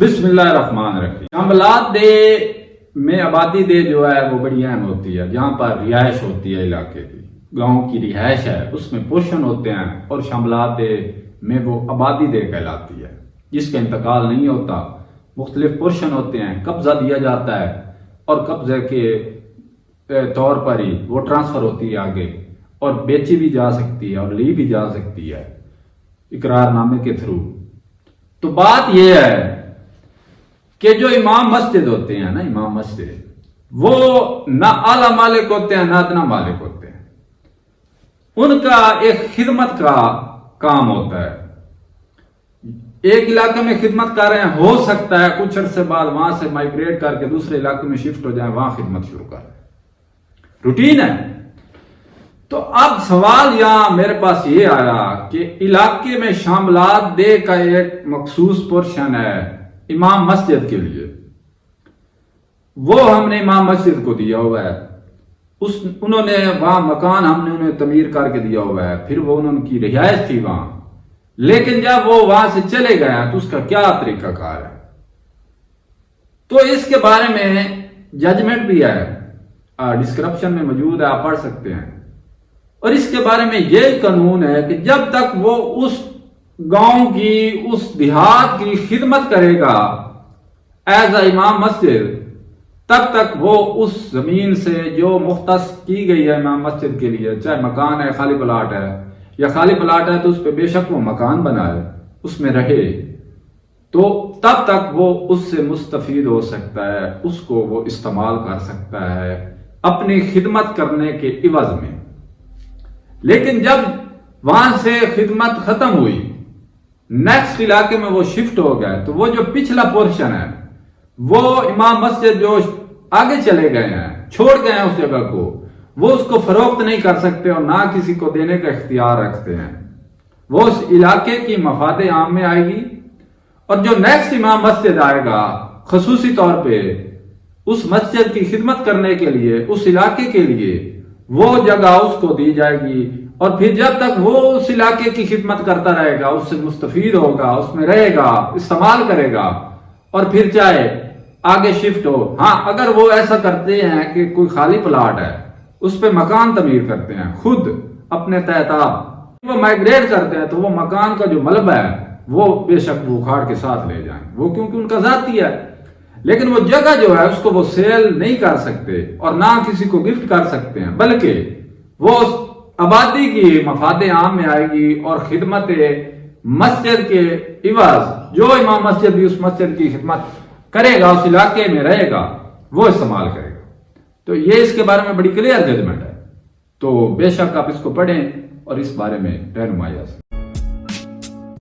بسم اللہ الرحمن الرحیم۔ شاملات دے میں آبادی دے جو ہے وہ بڑی اہم ہوتی ہے، جہاں پر رہائش ہوتی ہے علاقے کی، گاؤں کی رہائش ہے، اس میں پورشن ہوتے ہیں اور شاملات دے میں وہ آبادی دے کہلاتی ہے جس کا انتقال نہیں ہوتا۔ مختلف پورشن ہوتے ہیں، قبضہ دیا جاتا ہے اور قبضے کے طور پر ہی وہ ٹرانسفر ہوتی ہے آگے، اور بیچی بھی جا سکتی ہے اور لی بھی جا سکتی ہے اقرار نامے کے تھرو۔ تو بات یہ ہے کہ جو امام مسجد ہوتے ہیں نا، امام مسجد وہ نہ اعلیٰ مالک ہوتے ہیں نہ ادنا مالک ہوتے ہیں، ان کا ایک خدمت کا کام ہوتا ہے۔ ایک علاقے میں خدمت کر رہے ہیں، ہو سکتا ہے کچھ عرصے بعد وہاں سے مائگریٹ کر کے دوسرے علاقے میں شفٹ ہو جائیں، وہاں خدمت شروع کر رہے ہیں، روٹین ہے۔ تو اب سوال یہاں میرے پاس یہ آیا کہ علاقے میں شاملات دے کا ایک مخصوص پورشن ہے امام مسجد کے لیے، وہ ہم نے امام مسجد کو دیا ہوا ہے، انہوں نے وہاں مکان ہم نے انہیں تعمیر کر کے دیا ہوا ہے، پھر وہ انہوں کی رہائش تھی وہاں، لیکن جب وہ وہاں سے چلے گئے ہیں تو اس کا کیا طریقہ کار ہے؟ تو اس کے بارے میں ججمنٹ بھی ہے، ڈسکرپشن میں موجود ہے، آپ پڑھ سکتے ہیں۔ اور اس کے بارے میں یہ قانون ہے کہ جب تک وہ اس گاؤں کی، اس دیہات کی خدمت کرے گا ایز اے امام مسجد، تب تک وہ اس زمین سے جو مختص کی گئی ہے امام مسجد کے لیے، چاہے مکان ہے، خالی پلاٹ ہے، یا خالی پلاٹ ہے تو اس پہ بے شک وہ مکان بنائے، اس میں رہے، تو تب تک وہ اس سے مستفید ہو سکتا ہے، اس کو وہ استعمال کر سکتا ہے اپنی خدمت کرنے کے عوض میں۔ لیکن جب وہاں سے خدمت ختم ہوئی، نیکسٹ علاقے میں وہ شفٹ ہو گئے، تو وہ جو پچھلا پورشن ہے وہ امام مسجد جو آگے چلے گئے ہیں، چھوڑ گئے ہیں اس جگہ کو، وہ اس کو فروخت نہیں کر سکتے اور نہ کسی کو دینے کا اختیار رکھتے ہیں، وہ اس علاقے کی مفاد عام میں آئے گی، اور جو نیکسٹ امام مسجد آئے گا خصوصی طور پہ اس مسجد کی خدمت کرنے کے لیے، اس علاقے کے لیے وہ جگہ اس کو دی جائے گی، اور پھر جب تک وہ اس علاقے کی خدمت کرتا رہے گا، اس سے مستفید ہوگا، اس میں رہے گا، استعمال کرے گا، اور پھر چاہے آگے شفٹ ہو۔ ہاں، اگر وہ ایسا کرتے ہیں کہ کوئی خالی پلاٹ ہے، اس پہ مکان تعمیر کرتے ہیں خود اپنے تحتاب، وہ مائگریٹ کرتے ہیں، تو وہ مکان کا جو ملبہ ہے وہ بے شک وہ اکھاڑ کے ساتھ لے جائیں، وہ کیونکہ ان کا ذاتی ہے، لیکن وہ جگہ جو ہے اس کو وہ سیل نہیں کر سکتے اور نہ کسی کو گفٹ کر سکتے ہیں، بلکہ وہ آبادی کی مفاد عام میں آئے گی، اور خدمت مسجد کے عوض جو امام مسجد بھی اس مسجد کی خدمت کرے گا، اس علاقے میں رہے گا، وہ استعمال کرے گا۔ تو یہ اس کے بارے میں بڑی کلیئر ججمنٹ ہے، تو بے شک آپ اس کو پڑھیں اور اس بارے میں رہنمائی حاصل